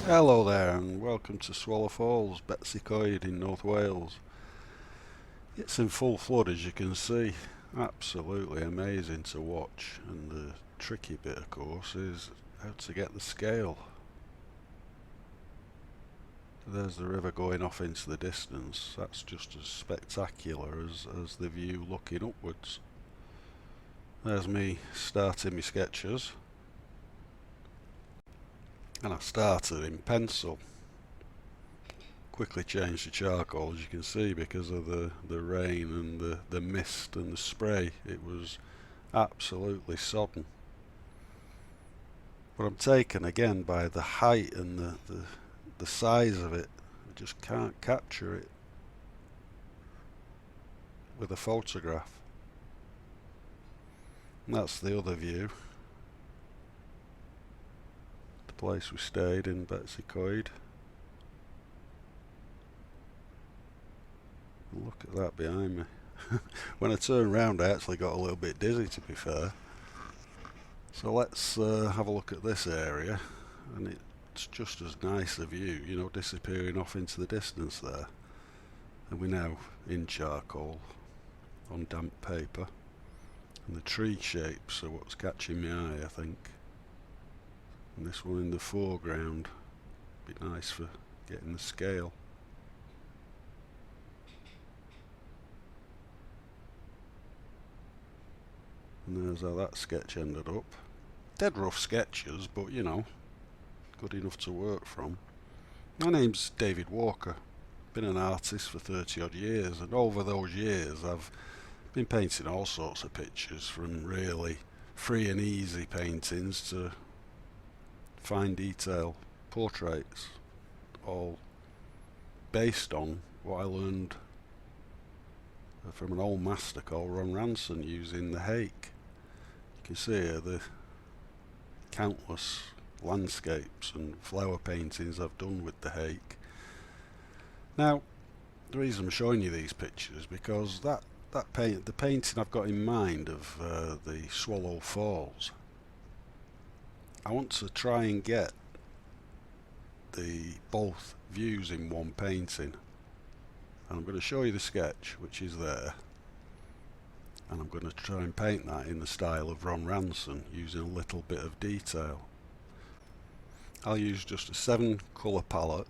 Hello there and welcome to Swallow Falls, Betsy Coed in North Wales. It's in full flood as you can see. Absolutely amazing to watch, and the tricky bit of course is how to get the scale. There's the river going off into the distance. That's just as spectacular as the view looking upwards. There's me starting my sketches, and I started in pencil. Quickly changed to charcoal as you can see because of the rain and the mist and the spray. It was absolutely sodden. But I'm taken again by the height and the size of it. I just can't capture it with a photograph. And that's the other view. The place we stayed in, Betsy Coed. Look at that behind me. When I turned round I actually got a little bit dizzy, to be fair. So let's have a look at this area, and it's just as nice a view, you know, disappearing off into the distance there. And we're now in charcoal on damp paper, and the tree shapes are what's catching my eye, I think. And this one in the foreground, be nice for getting the scale. And there's how that sketch ended up. Dead rough sketches, but you know, good enough to work from. My name's David Walker. Been an artist for 30 odd years, and over those years I've been painting all sorts of pictures, from really free and easy paintings to fine detail portraits, all based on what I learned from an old master called Ron Ranson using the hake. You can see here the countless landscapes and flower paintings I've done with the hake. Now, the reason I'm showing you these pictures is because the painting I've got in mind of the Swallow Falls, I want to try and get the both views in one painting. And I'm going to show you the sketch, which is there, and I'm going to try and paint that in the style of Ron Ranson, using a little bit of detail. I'll use just a 7 colour palette,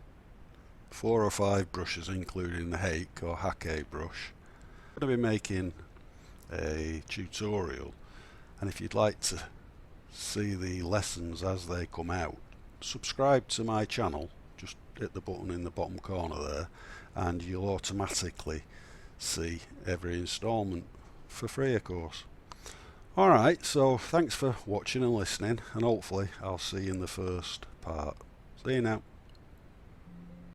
4 or 5 brushes including the hake or hake brush. I'm going to be making a tutorial, and if you'd like to see the lessons as they come out, subscribe to my channel. Just hit the button in the bottom corner there, and you'll automatically see every instalment for free, of course. Alright, so thanks for watching and listening, and hopefully I'll see you in the first part. See you now.